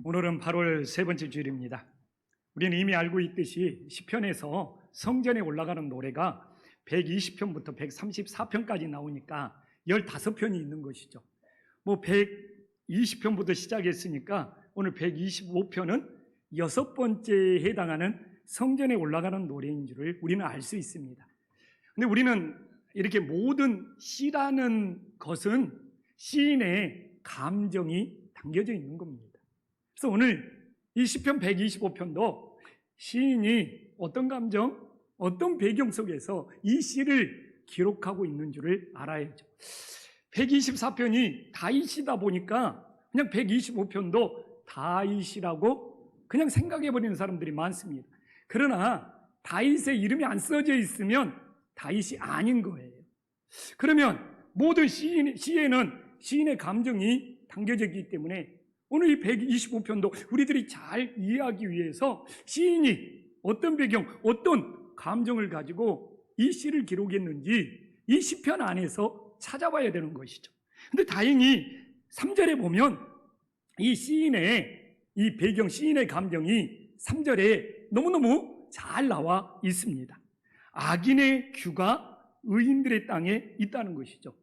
오늘은 8월 세 번째 주일입니다. 우리는 이미 알고 있듯이 시편에서 성전에 올라가는 노래가 120편부터 134편까지 나오니까 15편이 있는 것이죠. 120편부터 시작했으니까 오늘 125편은 6번째에 해당하는 성전에 올라가는 노래인 줄을 우리는 알 수 있습니다. 근데 우리는 이렇게 모든 시라는 것은 시인의 감정이 담겨져 있는 겁니다. 그래서 오늘 이 시편 125편도 시인이 어떤 감정, 어떤 배경 속에서 이 시를 기록하고 있는 줄을 알아야죠. 124편이 다윗이다 보니까 그냥 125편도 다윗이라고 그냥 생각해버리는 사람들이 많습니다. 그러나 다윗의 이름이 안 써져 있으면 다윗이 아닌 거예요. 그러면 모든 시에는 시인의 감정이 담겨져 있기 때문에 오늘 이 125편도 우리들이 잘 이해하기 위해서 시인이 어떤 배경, 어떤 감정을 가지고 이 시를 기록했는지 이 시편 안에서 찾아봐야 되는 것이죠. 근데 다행히 3절에 보면 이 시인의 이 배경, 시인의 감정이 3절에 너무너무 잘 나와 있습니다. 악인의 규가 의인들의 땅에 있다는 것이죠.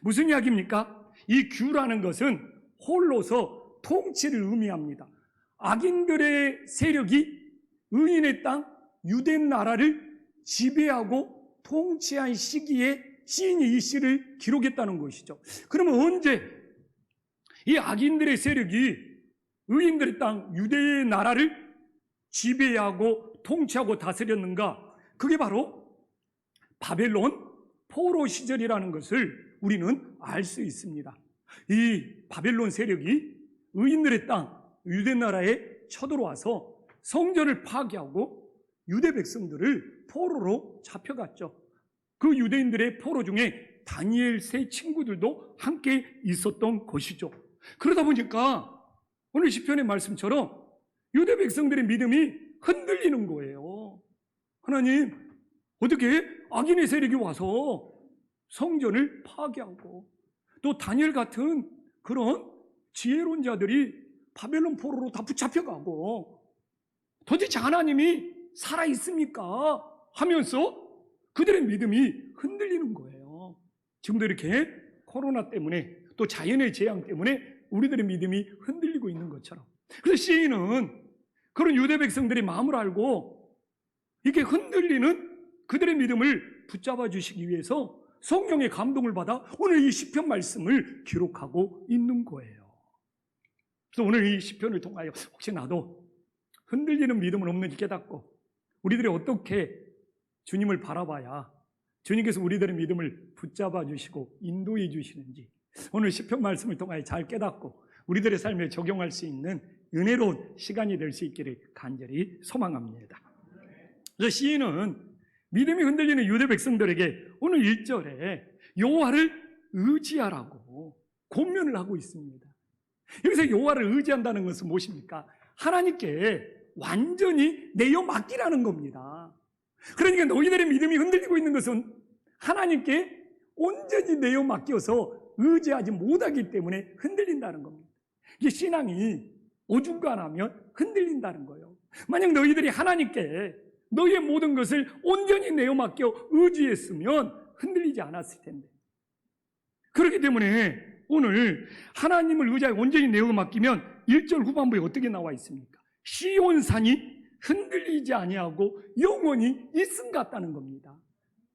무슨 이야기입니까? 이 규라는 것은 홀로서 통치를 의미합니다. 악인들의 세력이 의인의 땅, 유대 나라를 지배하고 통치한 시기에 시인이 이 시를 기록했다는 것이죠. 그러면 언제 이 악인들의 세력이 의인들의 땅, 유대의 나라를 지배하고 통치하고 다스렸는가? 그게 바로 바벨론 포로 시절이라는 것을 우리는 알 수 있습니다. 이 바벨론 세력이 의인들의 땅, 유대 나라에 쳐들어와서 성전을 파괴하고 유대 백성들을 포로로 잡혀갔죠. 그 유대인들의 포로 중에 다니엘 세 친구들도 함께 있었던 것이죠. 그러다 보니까 오늘 시편의 말씀처럼 유대 백성들의 믿음이 흔들리는 거예요. 하나님, 어떻게 악인의 세력이 와서 성전을 파괴하고 또 다니엘 같은 그런 지혜로운 자들이 바벨론 포로로 다 붙잡혀가고 도대체 하나님이 살아있습니까? 하면서 그들의 믿음이 흔들리는 거예요. 지금도 이렇게 코로나 때문에 또 자연의 재앙 때문에 우리들의 믿음이 흔들리고 있는 것처럼. 그래서 시인은 그런 유대 백성들의 마음을 알고 이렇게 흔들리는 그들의 믿음을 붙잡아 주시기 위해서 성령의 감동을 받아 오늘 이 시편 말씀을 기록하고 있는 거예요. 그래서 오늘 이 시편을 통하여 혹시 나도 흔들리는 믿음은 없는지 깨닫고 우리들이 어떻게 주님을 바라봐야 주님께서 우리들의 믿음을 붙잡아 주시고 인도해 주시는지 오늘 시편 말씀을 통하여 잘 깨닫고 우리들의 삶에 적용할 수 있는 은혜로운 시간이 될 수 있기를 간절히 소망합니다. 그래서 시인은 믿음이 흔들리는 유대 백성들에게 오늘 1절에 여호와를 의지하라고 권면을 하고 있습니다. 여기서 여호와를 의지한다는 것은 무엇입니까? 하나님께 완전히 내어 맡기라는 겁니다. 그러니까 너희들의 믿음이 흔들리고 있는 것은 하나님께 온전히 내어 맡겨서 의지하지 못하기 때문에 흔들린다는 겁니다. 이게 신앙이 어중간하면 흔들린다는 거예요. 만약 너희들이 하나님께 너희의 모든 것을 온전히 내어 맡겨 의지했으면 흔들리지 않았을 텐데. 그렇기 때문에 오늘 하나님을 의지하여 온전히 내어 맡기면 1절 후반부에 어떻게 나와 있습니까? 시온산이 흔들리지 아니하고 영원히 있음 같다는 겁니다.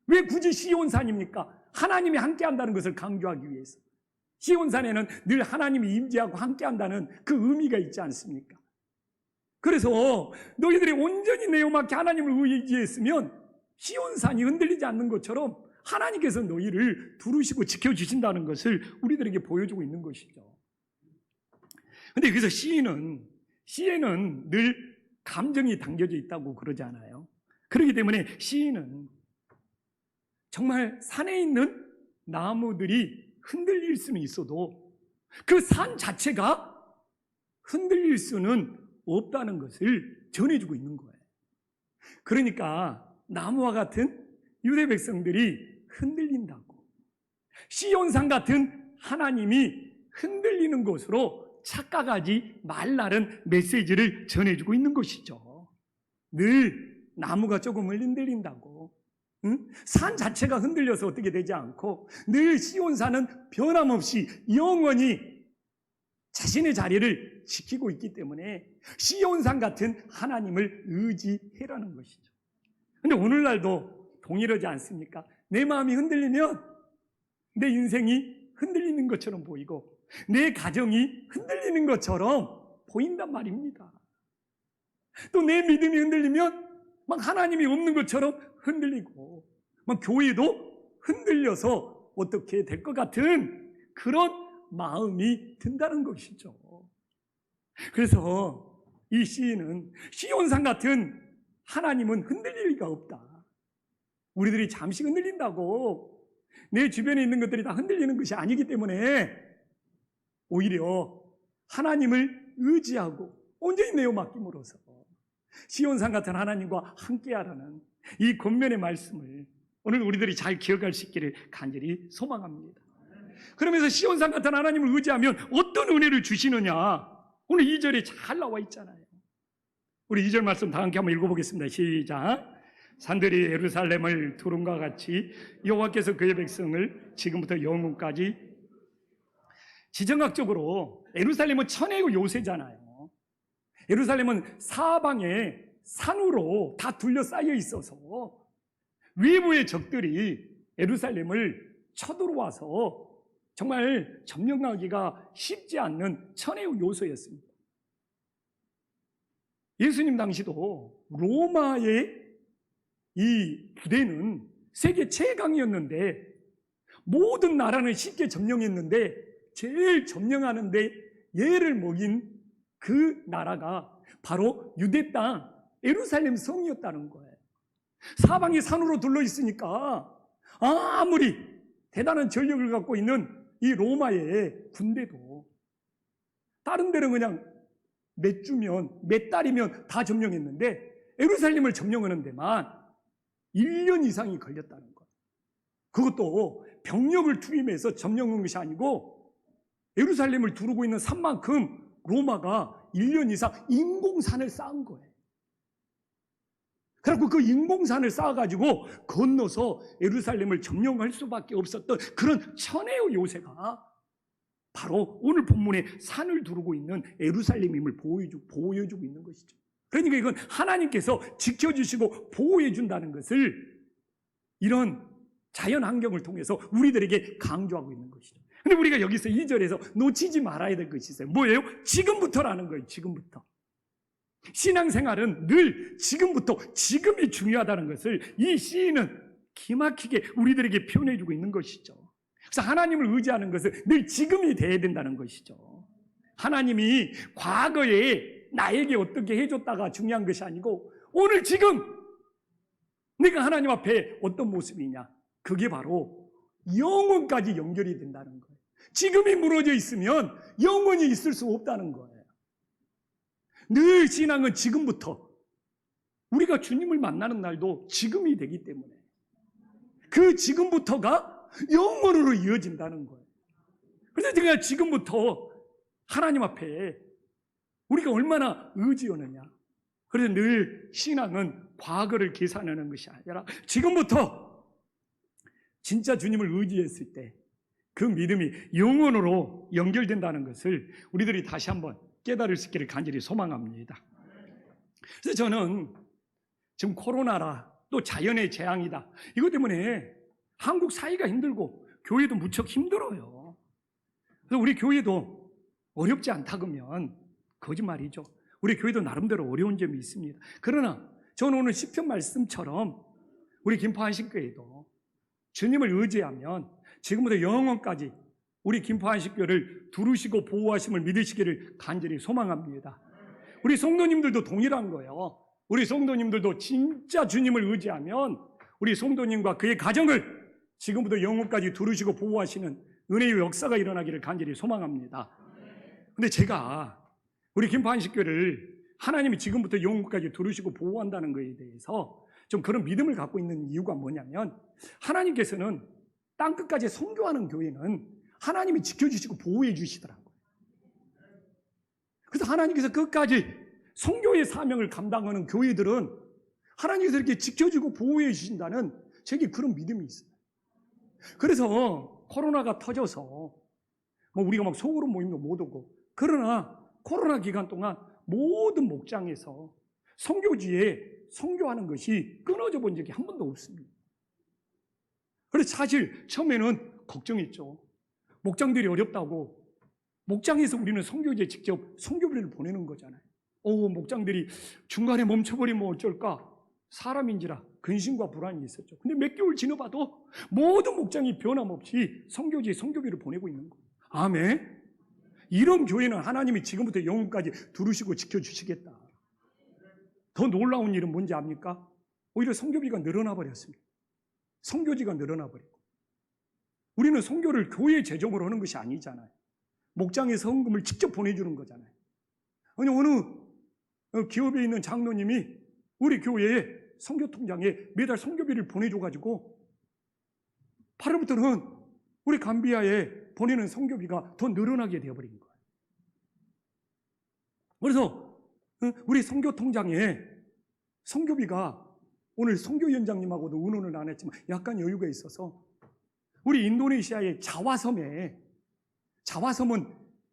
왜 굳이 시온산입니까? 하나님이 함께한다는 것을 강조하기 위해서. 시온산에는 늘 하나님이 임재하고 함께한다는 그 의미가 있지 않습니까? 그래서 너희들이 온전히 내어 맡겨 하나님을 의지했으면 시온산이 흔들리지 않는 것처럼 하나님께서 너희를 두르시고 지켜주신다는 것을 우리들에게 보여주고 있는 것이죠. 그런데 그래서 시에는 늘 감정이 담겨져 있다고 그러지 않아요. 그렇기 때문에 시인은 정말 산에 있는 나무들이 흔들릴 수는 있어도 그 산 자체가 흔들릴 수는 없다는 것을 전해주고 있는 거예요. 그러니까 나무와 같은 유대 백성들이 흔들린다고, 시온산 같은 하나님이 흔들리는 곳으로 착각하지 말라는 메시지를 전해주고 있는 것이죠. 늘 나무가 조금 흔들린다고, 응? 산 자체가 흔들려서 어떻게 되지 않고 늘 시온산은 변함없이 영원히 자신의 자리를 지키고 있기 때문에 시온산 같은 하나님을 의지해라는 것이죠. 그런데 오늘날도 동일하지 않습니까? 내 마음이 흔들리면 내 인생이 흔들리는 것처럼 보이고 내 가정이 흔들리는 것처럼 보인단 말입니다. 또 내 믿음이 흔들리면 막 하나님이 없는 것처럼 흔들리고 막 교회도 흔들려서 어떻게 될 것 같은 그런 마음이 든다는 것이죠. 그래서 이 시인은 시온산 같은 하나님은 흔들릴 리가 없다. 우리들이 잠시 흔들린다고 내 주변에 있는 것들이 다 흔들리는 것이 아니기 때문에 오히려 하나님을 의지하고 온전히 내어 맡김으로써 시온산 같은 하나님과 함께하라는 이 권면의 말씀을 오늘 우리들이 잘 기억할 수 있기를 간절히 소망합니다. 그러면서 시온산 같은 하나님을 의지하면 어떤 은혜를 주시느냐, 오늘 2절에 잘 나와 있잖아요. 우리 2절 말씀 다 함께 한번 읽어보겠습니다. 시작. 산들이 예루살렘을 두름과 같이 여호와께서 그의 백성을 지금부터 영원까지. 지정학적으로 예루살렘은 천혜의 요새잖아요. 예루살렘은 사방에 산으로 다 둘러싸여 있어서 외부의 적들이 예루살렘을 쳐들어와서 정말 점령하기가 쉽지 않는 천혜의 요소였습니다. 예수님 당시도 로마의 이 부대는 세계 최강이었는데 모든 나라는 쉽게 점령했는데 제일 점령하는데 예를 먹인 그 나라가 바로 유대 땅 예루살렘 성이었다는 거예요. 사방이 산으로 둘러 있으니까 아무리 대단한 전력을 갖고 있는 이 로마의 군대도 다른 데는 그냥 몇 주면 몇 달이면 다 점령했는데 예루살렘을 점령하는 데만 1년 이상이 걸렸다는 거예요. 그것도 병력을 투입해서 점령한 것이 아니고 예루살렘을 두르고 있는 산만큼 로마가 1년 이상 인공산을 쌓은 거예요. 그래서 그 인공산을 쌓아가지고 건너서 예루살렘을 점령할 수밖에 없었던 그런 천혜의 요새가 바로 오늘 본문에 산을 두르고 있는 예루살렘임을 보여주고 있는 것이죠. 그러니까 이건 하나님께서 지켜주시고 보호해준다는 것을 이런 자연 환경을 통해서 우리들에게 강조하고 있는 것이죠. 근데 우리가 여기서 2절에서 놓치지 말아야 될 것이 있어요. 뭐예요? 지금부터라는 거예요. 지금부터. 신앙생활은 늘 지금부터, 지금이 중요하다는 것을 이 시인은 기막히게 우리들에게 표현해주고 있는 것이죠. 그래서 하나님을 의지하는 것은 늘 지금이 돼야 된다는 것이죠. 하나님이 과거에 나에게 어떻게 해줬다가 중요한 것이 아니고 오늘 지금 내가 하나님 앞에 어떤 모습이냐, 그게 바로 영원까지 연결이 된다는 거예요. 지금이 무너져 있으면 영원히 있을 수 없다는 거예요. 늘 신앙은 지금부터, 우리가 주님을 만나는 날도 지금이 되기 때문에 그 지금부터가 영원으로 이어진다는 거예요. 그래서 제가 지금부터 하나님 앞에 우리가 얼마나 의지하느냐. 그래서 늘 신앙은 과거를 계산하는 것이 아니라 지금부터 진짜 주님을 의지했을 때 그 믿음이 영원으로 연결된다는 것을 우리들이 다시 한번 깨달을 수 있기를 간절히 소망합니다. 그래서 저는 지금 코로나라 또 자연의 재앙이다, 이것 때문에 한국 사회가 힘들고 교회도 무척 힘들어요. 그래서 우리 교회도 어렵지 않다 그러면 거짓말이죠. 우리 교회도 나름대로 어려운 점이 있습니다. 그러나 저는 오늘 시편 말씀처럼 우리 김포 한식교회도 주님을 의지하면 지금부터 영원까지 우리 김포 한식교회를 두르시고 보호하심을 믿으시기를 간절히 소망합니다. 우리 성도님들도 동일한 거예요. 우리 성도님들도 진짜 주님을 의지하면 우리 성도님과 그의 가정을 지금부터 영원까지 두르시고 보호하시는 은혜의 역사가 일어나기를 간절히 소망합니다. 근데 제가 우리 김포 한식교회를 하나님이 지금부터 영원까지 두르시고 보호한다는 것에 대해서 좀 그런 믿음을 갖고 있는 이유가 뭐냐면, 하나님께서는 땅끝까지 선교하는 교회는 하나님이 지켜주시고 보호해 주시더라고요. 그래서 하나님께서 끝까지 선교의 사명을 감당하는 교회들은 하나님께서 이렇게 지켜주고 보호해 주신다는 제게 그런 믿음이 있어요. 그래서 코로나가 터져서 뭐 우리가 막 소그룹 모임도 못 오고, 그러나 코로나 기간 동안 모든 목장에서 선교지에 선교하는 것이 끊어져 본 적이 한 번도 없습니다. 그래서 사실 처음에는 걱정했죠. 목장들이 어렵다고. 목장에서 우리는 선교지에 직접 선교비를 보내는 거잖아요. 목장들이 중간에 멈춰버리면 어쩔까? 사람인지라 근심과 불안이 있었죠. 근데 몇 개월 지나봐도 모든 목장이 변함없이 선교지에 선교비를 보내고 있는 거예요. 아멘. 이런 교회는 하나님이 지금부터 영원까지 두르시고 지켜주시겠다. 더 놀라운 일은 뭔지 압니까? 오히려 선교비가 늘어나 버렸습니다. 선교지가 늘어나 버리고. 우리는 선교를 교회 재정으로 하는 것이 아니잖아요. 목장에 헌금을 직접 보내주는 거잖아요. 아니, 어느 기업에 있는 장로님이 우리 교회에 선교통장에 매달 선교비를 보내줘가지고 8월부터는 우리 감비아에 보내는 선교비가 더 늘어나게 되어버린 거예요. 그래서 우리 선교통장에 선교비가, 오늘 선교위원장님하고도 의논을 안 했지만 약간 여유가 있어서 우리 인도네시아의 자와섬은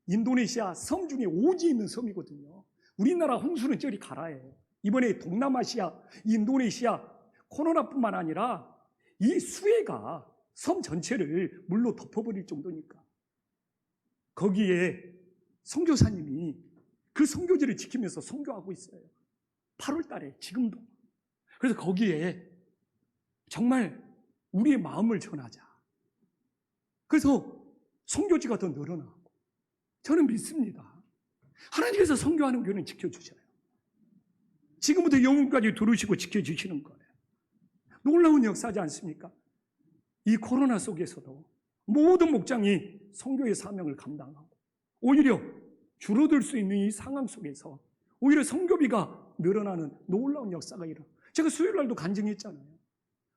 인도네시아 섬 중에 오지 있는 섬이거든요. 우리나라 홍수는 저리 가라예요. 이번에 동남아시아, 인도네시아 코로나뿐만 아니라 이 수해가 섬 전체를 물로 덮어버릴 정도니까 거기에 선교사님이 그 선교지를 지키면서 선교하고 있어요. 8월 달에 지금도. 그래서 거기에 정말 우리의 마음을 전하자. 그래서 선교지가 더 늘어나고, 저는 믿습니다. 하나님께서 선교하는 교회는 지켜주셔요. 지금부터 영원까지 두르시고 지켜주시는 거예요. 놀라운 역사지 않습니까? 이 코로나 속에서도 모든 목장이 선교의 사명을 감당하고, 오히려 줄어들 수 있는 이 상황 속에서 오히려 선교비가 늘어나는 놀라운 역사가 일어나요. 제가 수요일 날도 간증했잖아요.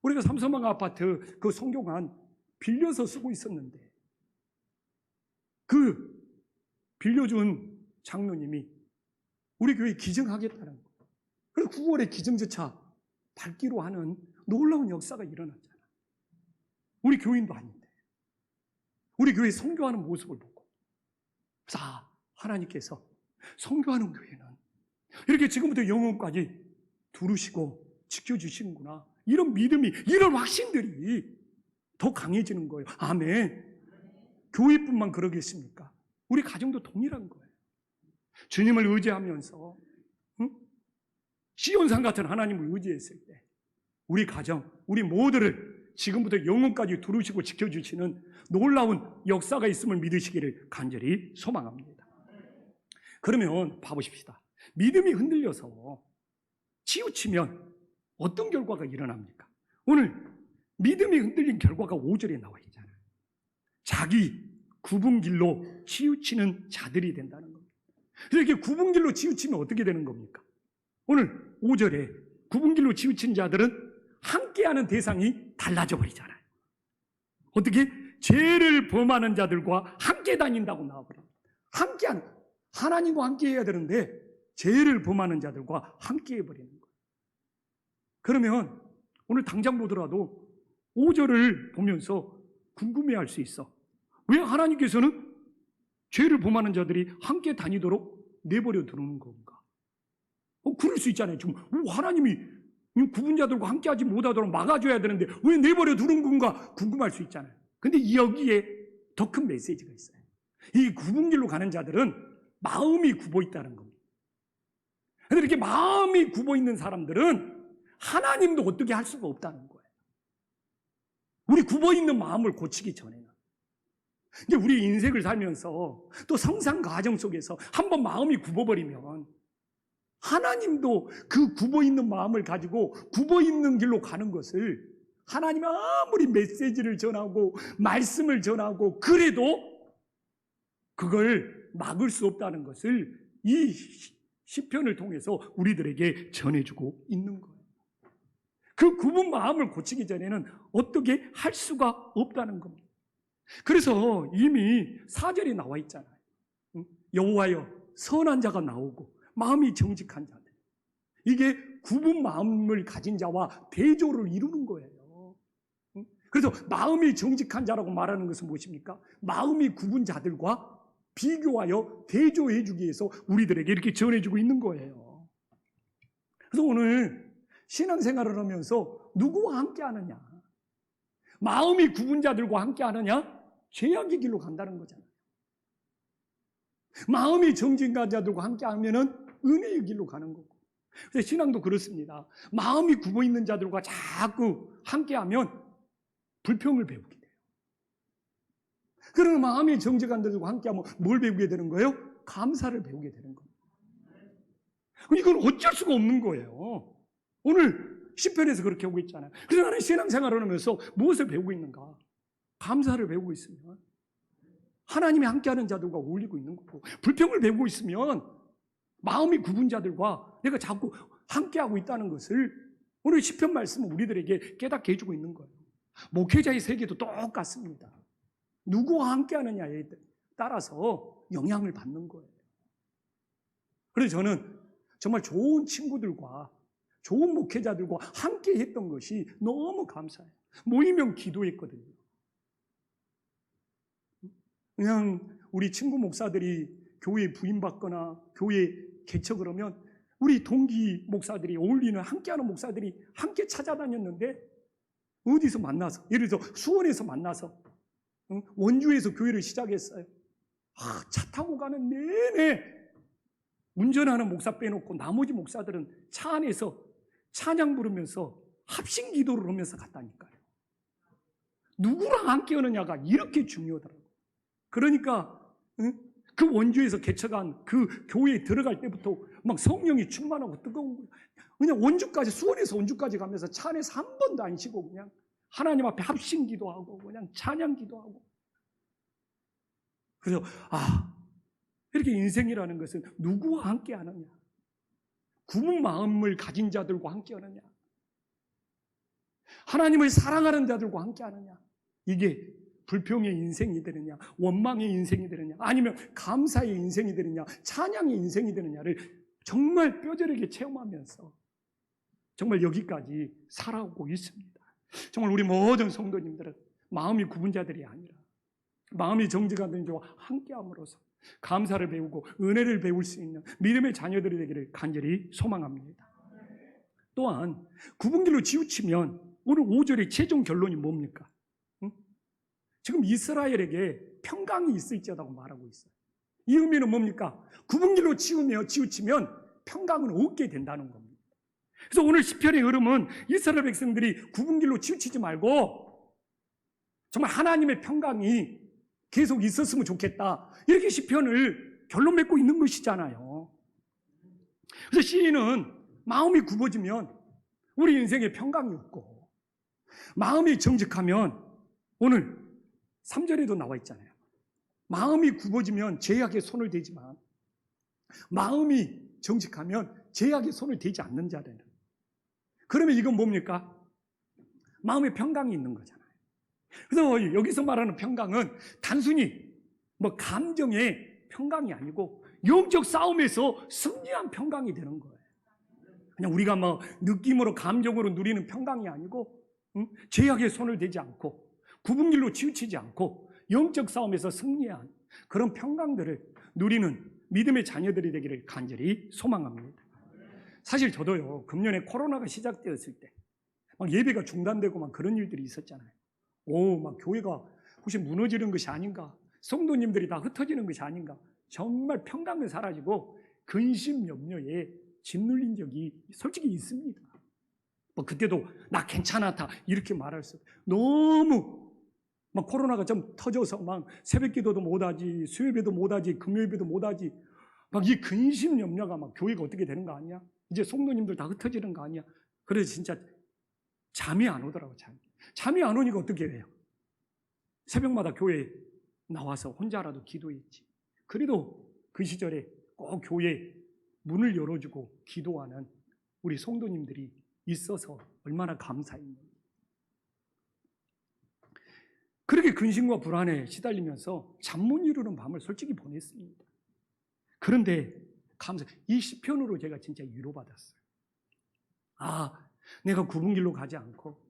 우리가 삼서방 아파트 그 선교관 빌려서 쓰고 있었는데 그 빌려준 장로님이 우리 교회에 기증하겠다는 거예요. 그래서 9월에 기증조차 밟기로 하는 놀라운 역사가 일어났잖아요. 우리 교인도 아닌데 우리 교회 선교하는 모습을 보고, 자, 하나님께서 선교하는 교회는 이렇게 지금부터 영원까지 두르시고 지켜주시는구나, 이런 믿음이, 이런 확신들이 더 강해지는 거예요. 아멘. 교회뿐만 그러겠습니까? 우리 가정도 동일한 거예요. 주님을 의지하면서 시온산 같은 하나님을 의지했을 때 우리 가정, 우리 모두를 지금부터 영원까지 두르시고 지켜주시는 놀라운 역사가 있음을 믿으시기를 간절히 소망합니다. 그러면 봐보십시다. 믿음이 흔들려서 치우치면 어떤 결과가 일어납니까? 오늘 믿음이 흔들린 결과가 5절에 나와 있잖아요. 자기 굽은 길로 치우치는 자들이 된다는 겁니다. 이렇게 굽은 길로 치우치면 어떻게 되는 겁니까? 오늘 5절에 굽은 길로 치우친 자들은 함께하는 대상이 달라져 버리잖아요. 어떻게? 죄를 범하는 자들과 함께 다닌다고 나와버립니다. 함께하는, 하나님과 함께 해야 되는데 죄를 범하는 자들과 함께 해버리는 거예요. 그러면 오늘 당장 보더라도 5절을 보면서 궁금해할 수 있어. 왜 하나님께서는 죄를 범하는 자들이 함께 다니도록 내버려 두는 건가? 그럴 수 있잖아요. 지금 하나님이 구분자들과 함께하지 못하도록 막아줘야 되는데 왜 내버려 두는 건가 궁금할 수 있잖아요. 근데 여기에 더 큰 메시지가 있어요. 이 구분길로 가는 자들은 마음이 굽어 있다는 겁니다. 그런데 이렇게 마음이 굽어 있는 사람들은 하나님도 어떻게 할 수가 없다는 거예요. 우리 굽어 있는 마음을 고치기 전에는. 근데 우리 인생을 살면서 또 성장 과정 속에서 한번 마음이 굽어버리면 하나님도 그 굽어있는 마음을 가지고 굽어있는 길로 가는 것을 하나님이 아무리 메시지를 전하고 말씀을 전하고 그래도 그걸 막을 수 없다는 것을 이 시편을 통해서 우리들에게 전해주고 있는 거예요. 그 굽은 마음을 고치기 전에는 어떻게 할 수가 없다는 겁니다. 그래서 이미 4절에 나와 있잖아요. 여호와여 선한 자가 나오고 마음이 정직한 자들. 이게 굽은 마음을 가진 자와 대조를 이루는 거예요. 그래서 마음이 정직한 자라고 말하는 것은 무엇입니까? 마음이 굽은 자들과 비교하여 대조해 주기 위해서 우리들에게 이렇게 전해주고 있는 거예요. 그래서 오늘 신앙생활을 하면서 누구와 함께 하느냐? 마음이 굽은 자들과 함께 하느냐? 죄악의 길로 간다는 거잖아요. 마음이 정직한 자들과 함께 하면은 은혜의 길로 가는 거고. 그래서 신앙도 그렇습니다. 마음이 굽어 있는 자들과 자꾸 함께 하면 불평을 배우게 돼요. 그러나 마음이 정직한 자들과 함께 하면 뭘 배우게 되는 거예요? 감사를 배우게 되는 겁니다. 이건 어쩔 수가 없는 거예요. 오늘 시편에서 그렇게 하고 있잖아요. 그래서 나는 신앙생활을 하면서 무엇을 배우고 있는가? 감사를 배우고 있으면 하나님이 함께하는 자들과 어울리고 있는 거고, 불평을 배우고 있으면 마음이 굽은 자들과 내가 자꾸 함께하고 있다는 것을 오늘 시편 말씀은 우리들에게 깨닫게 해주고 있는 거예요. 목회자의 세계도 똑같습니다. 누구와 함께하느냐에 따라서 영향을 받는 거예요. 그래서 저는 정말 좋은 친구들과 좋은 목회자들과 함께 했던 것이 너무 감사해요. 모이면 기도했거든요. 그냥 우리 친구 목사들이 교회 부임받거나 교회 개척을 하면 우리 동기 목사들이 어울리는 함께하는 목사들이 함께 찾아다녔는데 어디서 만나서, 예를 들어 수원에서 만나서 원주에서 교회를 시작했어요. 차 타고 가는 내내 운전하는 목사 빼놓고 나머지 목사들은 차 안에서 찬양 부르면서 합심 기도를 하면서 갔다니까요. 누구랑 함께 하느냐가 이렇게 중요하더라고요. 그러니까 그 원주에서 개척한 그 교회에 들어갈 때부터 막 성령이 충만하고 뜨거운 거예요. 그냥 원주까지, 수원에서 원주까지 가면서 차 안에서 한 번도 안 쉬고 그냥 하나님 앞에 합심 기도하고 그냥 찬양 기도하고. 그래서 이렇게 인생이라는 것은 누구와 함께 하느냐, 굽은 마음을 가진 자들과 함께 하느냐, 하나님을 사랑하는 자들과 함께 하느냐, 이게 불평의 인생이 되느냐, 원망의 인생이 되느냐, 아니면 감사의 인생이 되느냐, 찬양의 인생이 되느냐를 정말 뼈저리게 체험하면서 정말 여기까지 살아오고 있습니다. 정말 우리 모든 성도님들은 마음이 굽은 자들이 아니라 마음이 정직한 자와 함께함으로써 감사를 배우고 은혜를 배울 수 있는 믿음의 자녀들이 되기를 간절히 소망합니다. 또한 굽은 길로 치우치면 오늘 5절의 최종 결론이 뭡니까? 지금 이스라엘에게 평강이 있을지어다고 말하고 있어요. 이 의미는 뭡니까? 굽은 길로 치우치면 평강은 없게 된다는 겁니다. 그래서 오늘 시편의 흐름은 이스라엘 백성들이 굽은 길로 치우치지 말고 정말 하나님의 평강이 계속 있었으면 좋겠다, 이렇게 시편을 결론 맺고 있는 것이잖아요. 그래서 시인은 마음이 굽어지면 우리 인생에 평강이 없고, 마음이 정직하면 오늘 3절에도 나와 있잖아요. 마음이 굽어지면 죄악에 손을 대지만 마음이 정직하면 죄악에 손을 대지 않는 자라는. 그러면 이건 뭡니까? 마음에 평강이 있는 거잖아요. 그래서 여기서 말하는 평강은 단순히 감정의 평강이 아니고 영적 싸움에서 승리한 평강이 되는 거예요. 그냥 우리가 느낌으로 감정으로 누리는 평강이 아니고 죄악에 손을 대지 않고 굽은 길로 치우치지 않고 영적 싸움에서 승리한 그런 평강들을 누리는 믿음의 자녀들이 되기를 간절히 소망합니다. 사실 저도요, 금년에 코로나가 시작되었을 때 예배가 중단되고 그런 일들이 있었잖아요. 교회가 혹시 무너지는 것이 아닌가, 성도님들이 다 흩어지는 것이 아닌가, 정말 평강은 사라지고 근심 염려에 짓눌린 적이 솔직히 있습니다. 그때도 나 괜찮았다 이렇게 말할 수, 너무 코로나가 좀 터져서 새벽 기도도 못하지, 수요예배도 못하지, 금요예배도 못하지, 이 근심 염려가 교회가 어떻게 되는 거 아니야? 이제 성도님들 다 흩어지는 거 아니야? 그래서 진짜 잠이 안 오더라고요. 잠이 안 오니까 어떻게 해요? 새벽마다 교회에 나와서 혼자라도 기도했지. 그래도 그 시절에 꼭 교회 문을 열어주고 기도하는 우리 성도님들이 있어서 얼마나 감사했는지. 그렇게 근심과 불안에 시달리면서 잠 못 이루는 밤을 솔직히 보냈습니다. 그런데 이 시편으로 제가 진짜 위로받았어요. 내가 굽은 길로 가지 않고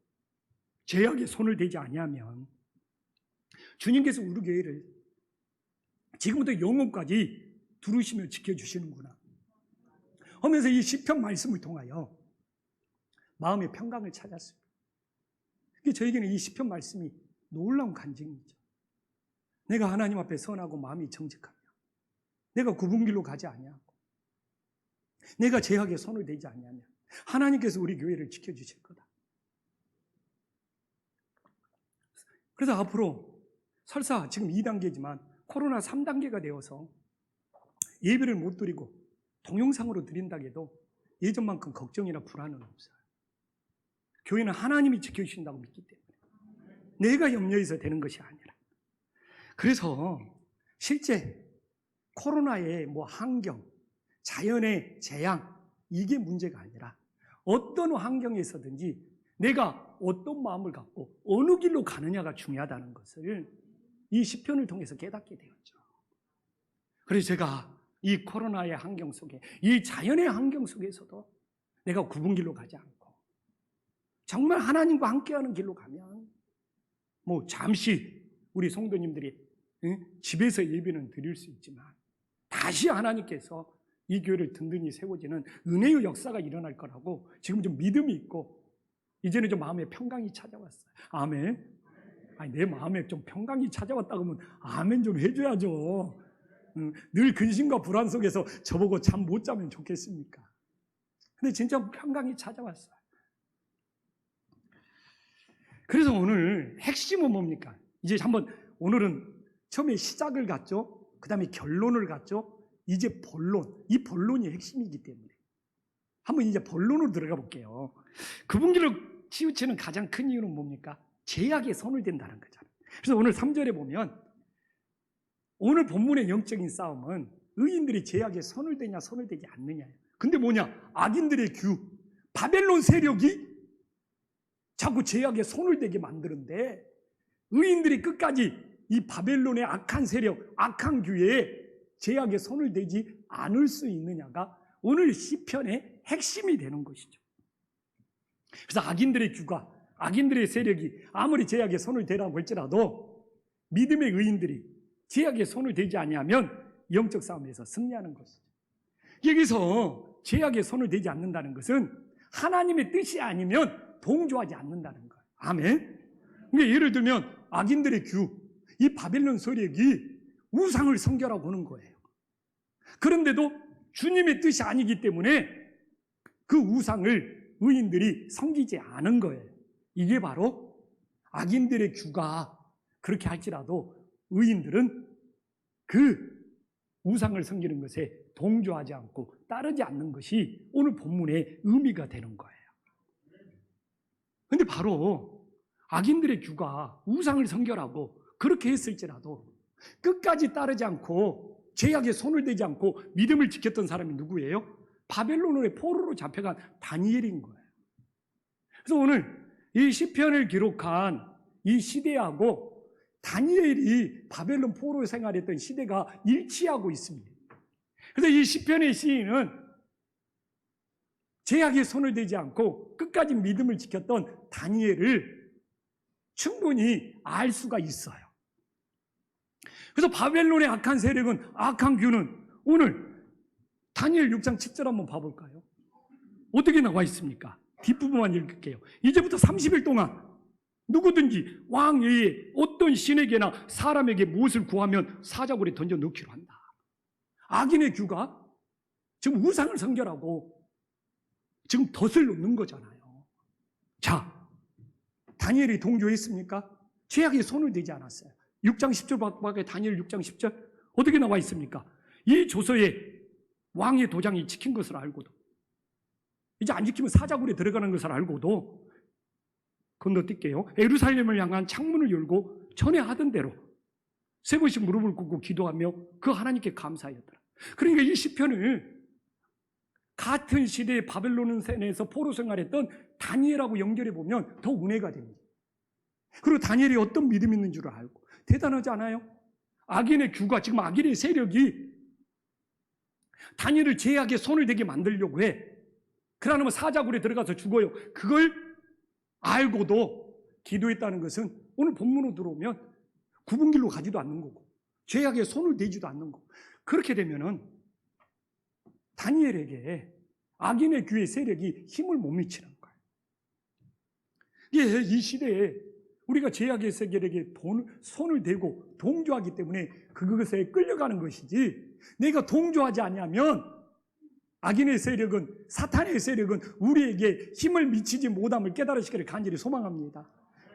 죄악에 손을 대지 아니하면 주님께서 우리 교회를 지금부터 영원까지 두루시며 지켜주시는구나 하면서 이 시편 말씀을 통하여 마음의 평강을 찾았습니다. 저에게는 이 시편 말씀이 놀라운 간증이죠. 내가 하나님 앞에 선하고 마음이 정직하며 내가 굽은 길로 가지 아니하고 내가 죄악에 손을 대지 아니하면 하나님께서 우리 교회를 지켜주실 거다. 그래서 앞으로 설사 지금 2단계지만 코로나 3단계가 되어서 예배를 못 드리고 동영상으로 드린다고 해도 예전만큼 걱정이나 불안은 없어요. 교회는 하나님이 지켜주신다고 믿기 때문에 내가 염려해서 되는 것이 아니라. 그래서 실제 코로나의 환경, 자연의 재앙 이게 문제가 아니라 어떤 환경에서든지 내가 어떤 마음을 갖고 어느 길로 가느냐가 중요하다는 것을 이 시편을 통해서 깨닫게 되었죠. 그래서 제가 이 코로나의 환경 속에, 이 자연의 환경 속에서도 내가 굽은 길로 가지 않고 정말 하나님과 함께하는 길로 가면 잠시 우리 성도님들이 집에서 예배는 드릴 수 있지만 다시 하나님께서 이 교회를 든든히 세워지는 은혜의 역사가 일어날 거라고 지금 좀 믿음이 있고 이제는 좀 마음에 평강이 찾아왔어요. 아멘. 내 마음에 좀 평강이 찾아왔다고 하면 아멘 좀 해줘야죠. 늘 근심과 불안 속에서 저보고 잠 못 자면 좋겠습니까? 근데 진짜 평강이 찾아왔어요. 그래서 오늘 핵심은 뭡니까? 이제 한번 오늘은 처음에 시작을 갖죠. 그 다음에 결론을 갖죠. 이제 본론, 이 본론이 핵심이기 때문에 한번 이제 본론으로 들어가 볼게요. 굽은 길을 치우치는 가장 큰 이유는 뭡니까? 죄악에 손을 댄다는 거잖아요. 그래서 오늘 3절에 보면 오늘 본문의 영적인 싸움은 의인들이 죄악에 손을 대냐 손을 대지 않느냐예요. 근데 악인들의 규, 바벨론 세력이 자꾸 죄악에 손을 대게 만드는데 의인들이 끝까지 이 바벨론의 악한 세력, 악한 규에 죄악에 손을 대지 않을 수 있느냐가 오늘 시편의 핵심이 되는 것이죠. 그래서 악인들의 규가, 악인들의 세력이 아무리 죄악에 손을 대라고 할지라도 믿음의 의인들이 죄악에 손을 대지 아니하면 영적 싸움에서 승리하는 것이죠. 여기서 죄악에 손을 대지 않는다는 것은 하나님의 뜻이 아니면 동조하지 않는다는 거예요. 아멘. 그러니까 예를 들면 악인들의 규, 이 바벨론 세력이 우상을 섬겨라고 하는 거예요. 그런데도 주님의 뜻이 아니기 때문에 그 우상을 의인들이 섬기지 않은 거예요. 이게 바로 악인들의 규가 그렇게 할지라도 의인들은 그 우상을 섬기는 것에 동조하지 않고 따르지 않는 것이 오늘 본문의 의미가 되는 거예요. 그런데 바로 악인들의 규가 우상을 섬겨라고 그렇게 했을지라도 끝까지 따르지 않고 죄악에 손을 대지 않고 믿음을 지켰던 사람이 누구예요? 바벨론의 포로로 잡혀간 다니엘인 거예요. 그래서 오늘 이 시편을 기록한 이 시대하고 다니엘이 바벨론 포로 생활했던 시대가 일치하고 있습니다. 그래서 이 시편의 시인은 죄악에 손을 대지 않고 끝까지 믿음을 지켰던 다니엘을 충분히 알 수가 있어요. 그래서 바벨론의 악한 세력은, 악한 규는 오늘 다니엘 6장 10절 한번 봐볼까요? 어떻게 나와 있습니까? 뒷부분만 읽을게요. 이제부터 30일 동안 누구든지 왕 외에 어떤 신에게나 사람에게 무엇을 구하면 사자굴에 던져 넣기로 한다. 악인의 규가 지금 우상을 섬겨라고 지금 덫을 놓는 거잖아요. 자, 다니엘이 동조했습니까? 죄악에 손을 대지 않았어요. 6장 10절 밖에 다니엘 6장 10절 어떻게 나와 있습니까? 이 조서에 왕의 도장이 찍힌 것을 알고도 이제 안 지키면 사자굴에 들어가는 것을 알고도 건너뛸게요. 예루살렘을 향한 창문을 열고 전에 하던 대로 세 번씩 무릎을 꿇고 기도하며 그 하나님께 감사하였더라. 그러니까 이 시편을 같은 시대의 바벨론에서 포로 생활했던 다니엘하고 연결해 보면 더 은혜가 됩니다. 그리고 다니엘이 어떤 믿음이 있는 줄 알고 대단하지 않아요? 악인의 규가 지금 악인의 세력이 다니엘을 죄악에 손을 대게 만들려고 해. 그러면 사자굴에 들어가서 죽어요. 그걸 알고도 기도했다는 것은 오늘 본문으로 들어오면 굽은 길로 가지도 않는 거고 죄악에 손을 대지도 않는 거고, 그렇게 되면은 다니엘에게 악인의 귀의 세력이 힘을 못 미치는 거예요. 이 시대에 우리가 죄악의 세력에게 손을 대고 동조하기 때문에 그것에 끌려가는 것이지, 내가 동조하지 않냐면 악인의 세력은, 사탄의 세력은 우리에게 힘을 미치지 못함을 깨달으시기를 간절히 소망합니다.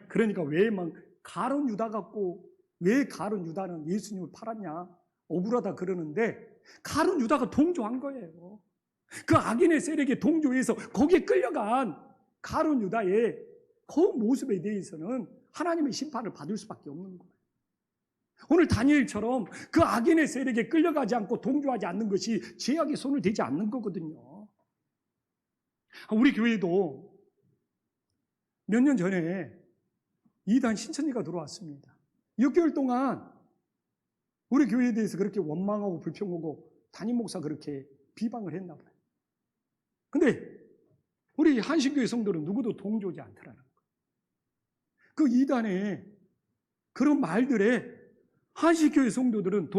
그러니까 왜 막 가룟 유다 같고, 왜 가룟 유다는 예수님을 팔았냐 억울하다 그러는데, 가룟 유다가 동조한 거예요. 그 악인의 세력에 동조해서 거기에 끌려간 가룟 유다의 그 모습에 대해서는 하나님의 심판을 받을 수밖에 없는 거예요. 오늘 다니엘처럼 그 악인의 세력에 끌려가지 않고 동조하지 않는 것이 죄악의 손을 대지 않는 거거든요. 우리 교회도 몇 년 전에 이단 신천지가 들어왔습니다. 6개월 동안 우리 교회에 대해서 그렇게 원망하고 불평하고 담임 목사 그렇게 비방을 했나 봐요. 근데 우리 한신교회 성도는 누구도 동조하지 않더라는 거예요. 그 이단의 그런 말들에 한신교회 성도들은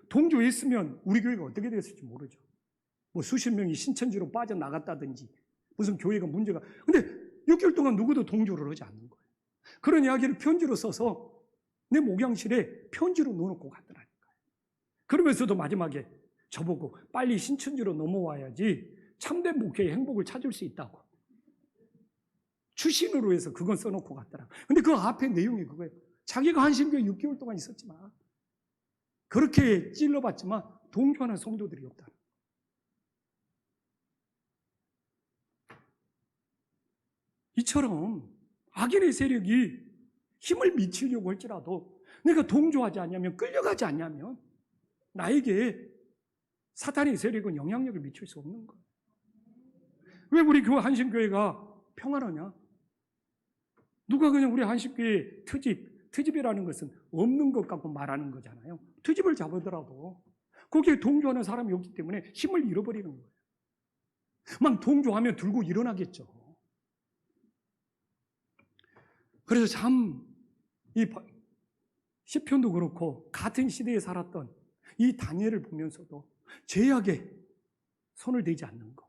동조했으면 우리 교회가 어떻게 됐을지 모르죠. 뭐 수십 명이 신천지로 빠져나갔다든지 무슨 교회가 문제가. 근데 6개월 동안 누구도 동조를 하지 않는 거예요. 그런 이야기를 편지로 써서 내 목양실에 편지로 넣어놓고 갔더라니까요. 그러면서도 마지막에 저보고 빨리 신천지로 넘어와야지 참된 목회의 행복을 찾을 수 있다고 추신으로 해서 그건 써놓고 갔더라고요. 근데 그 앞에 내용이 그거예요. 자기가 한신교회 6개월 동안 있었지만 그렇게 찔러봤지만 동조하는 성도들이 없다. 이처럼 악인의 세력이 힘을 미치려고 할지라도 내가 동조하지 않냐면, 끌려가지 않냐면 나에게 사탄의 세력은 영향력을 미칠 수 없는 거예요. 왜 우리 교회 한신교회가 평안하냐? 누가 그냥 우리 한신교회 트집이라는 것은 없는 것 갖고 말하는 거잖아요. 트집을 잡으더라도 거기에 동조하는 사람이 없기 때문에 힘을 잃어버리는 거예요. 막 동조하면 들고 일어나겠죠. 그래서 참 이 시편도 그렇고 같은 시대에 살았던 이 다니엘을 보면서도 죄악에 손을 대지 않는 것,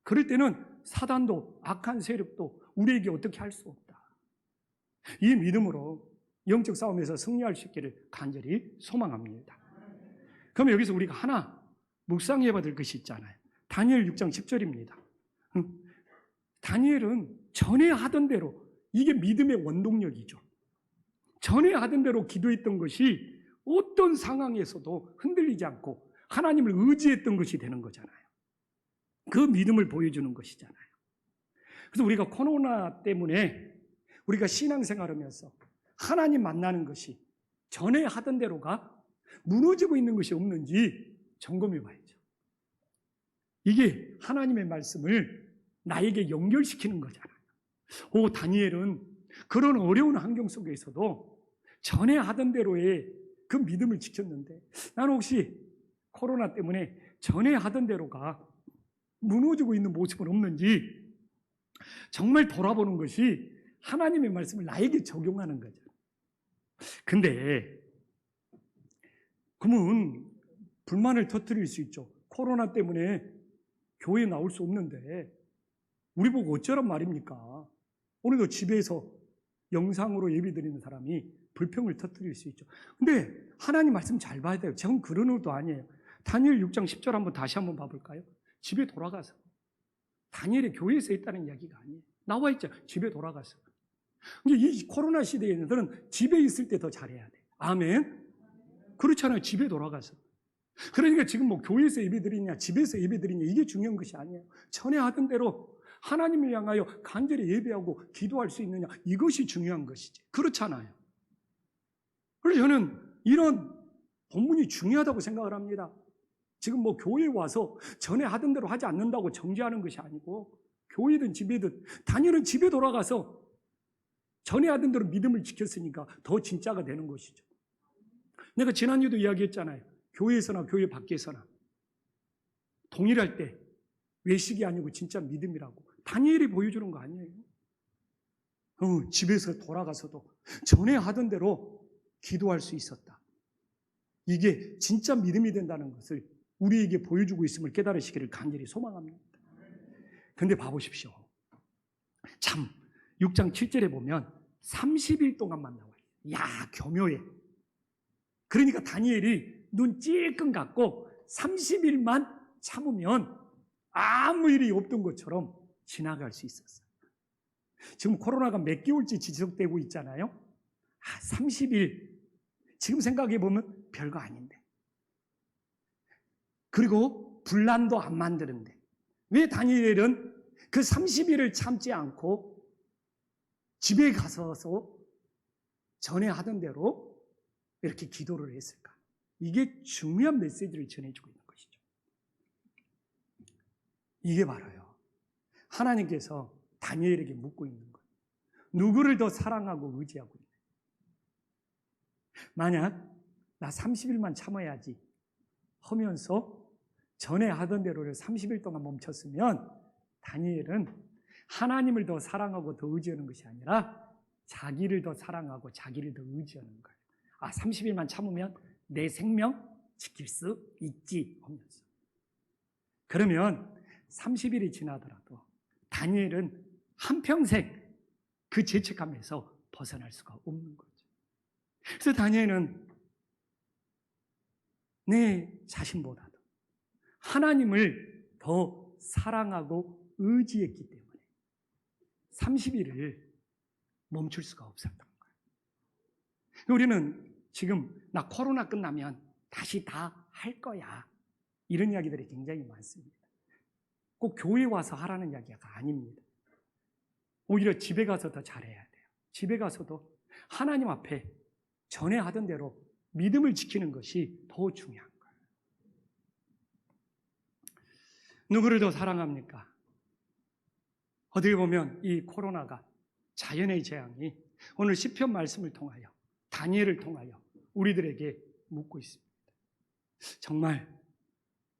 그럴 때는 사단도 악한 세력도 우리에게 어떻게 할 수 없다. 이 믿음으로 영적 싸움에서 승리할 수 있기를 간절히 소망합니다. 그럼 여기서 우리가 하나 묵상해 받을 것이 있잖아요. 다니엘 6장 10절입니다. 다니엘은 전에 하던 대로, 이게 믿음의 원동력이죠. 전에 하던 대로 기도했던 것이 어떤 상황에서도 흔들리지 않고 하나님을 의지했던 것이 되는 거잖아요. 그 믿음을 보여주는 것이잖아요. 그래서 우리가 코로나 때문에 우리가 신앙생활하면서 하나님 만나는 것이 전에 하던 대로가 무너지고 있는 것이 없는지 점검해 봐야죠. 이게 하나님의 말씀을 나에게 연결시키는 거잖아요. 다니엘은 그런 어려운 환경 속에서도 전에 하던 대로의 그 믿음을 지켰는데, 나는 혹시 코로나 때문에 전에 하던 대로가 무너지고 있는 모습은 없는지 정말 돌아보는 것이 하나님의 말씀을 나에게 적용하는 거죠. 근데 그러면 불만을 터뜨릴 수 있죠. 코로나 때문에 교회에 나올 수 없는데 우리 보고 어쩌란 말입니까? 오늘도 집에서 영상으로 예배드리는 사람이 불평을 터뜨릴 수 있죠. 근데 하나님 말씀 잘 봐야 돼요. 저는 그런 의도 아니에요. 다니엘 6장 10절 한번 다시 한번 봐볼까요? 집에 돌아가서. 다니엘이 교회에서 했다는 이야기가 아니에요. 나와 있죠. 집에 돌아가서. 이 코로나 시대에는 집에 있을 때 더 잘해야 돼요. 아멘? 그렇잖아요. 집에 돌아가서. 그러니까 지금 뭐 교회에서 예배드리냐 집에서 예배드리냐 이게 중요한 것이 아니에요. 전에 하던 대로 하나님을 향하여 간절히 예배하고 기도할 수 있느냐, 이것이 중요한 것이지. 그렇잖아요. 그래서 저는 이런 본문이 중요하다고 생각을 합니다. 지금 뭐 교회에 와서 전에 하던 대로 하지 않는다고 정죄하는 것이 아니고, 교회든 집에든 다니엘은 집에 돌아가서 전에 하던 대로 믿음을 지켰으니까 더 진짜가 되는 것이죠. 내가 지난주에도 이야기했잖아요. 교회에서나 교회 밖에서나 동일할 때 외식이 아니고 진짜 믿음이라고 다니엘이 보여주는 거 아니에요? 집에서 돌아가서도 전에 하던 대로 기도할 수 있었다. 이게 진짜 믿음이 된다는 것을 우리에게 보여주고 있음을 깨달으시기를 간절히 소망합니다. 그런데 봐보십시오. 참 6장 7절에 보면 30일 동안만 나와요. 야, 교묘해. 그러니까 다니엘이 눈 찔끔 감고 30일만 참으면 아무 일이 없던 것처럼 지나갈 수 있었어요. 지금 코로나가 몇 개월째 지속되고 있잖아요. 30일. 지금 생각해 보면 별거 아닌데. 그리고 분란도 안 만드는데. 왜 다니엘은 그 30일을 참지 않고 집에 가서 전에 하던 대로 이렇게 기도를 했을까? 이게 중요한 메시지를 전해주고 있는 것이죠. 이게 바로요. 하나님께서 다니엘에게 묻고 있는 거예요. 누구를 더 사랑하고 의지하고 있는 거예요. 만약 나 30일만 참아야지 하면서 전에 하던 대로를 30일 동안 멈췄으면 다니엘은 하나님을 더 사랑하고 더 의지하는 것이 아니라 자기를 더 사랑하고 자기를 더 의지하는 거예요. 30일만 참으면 내 생명 지킬 수 있지 하면서. 그러면 30일이 지나더라도 다니엘은 한평생 그 죄책감에서 벗어날 수가 없는 거죠. 그래서 다니엘은 내 자신보다도 하나님을 더 사랑하고 의지했기 때문에 30일을 멈출 수가 없었던 거예요. 우리는 지금 나 코로나 끝나면 다시 다 할 거야. 이런 이야기들이 굉장히 많습니다. 꼭 교회 와서 하라는 이야기가 아닙니다. 오히려 집에 가서 더 잘해야 돼요. 집에 가서도 하나님 앞에 전에 하던 대로 믿음을 지키는 것이 더 중요한 거예요. 누구를 더 사랑합니까? 어떻게 보면 이 코로나가 자연의 재앙이 오늘 시편 말씀을 통하여 다니엘을 통하여 우리들에게 묻고 있습니다. 정말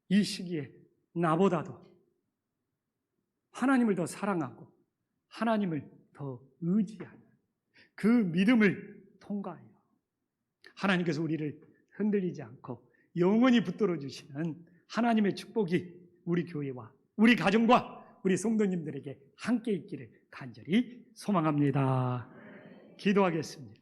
이 시기에 나보다도 하나님을 더 사랑하고 하나님을 더 의지하는 그 믿음을 통과하여 하나님께서 우리를 흔들리지 않고 영원히 붙들어 주시는 하나님의 축복이 우리 교회와 우리 가정과 우리 성도님들에게 함께 있기를 간절히 소망합니다. 기도하겠습니다.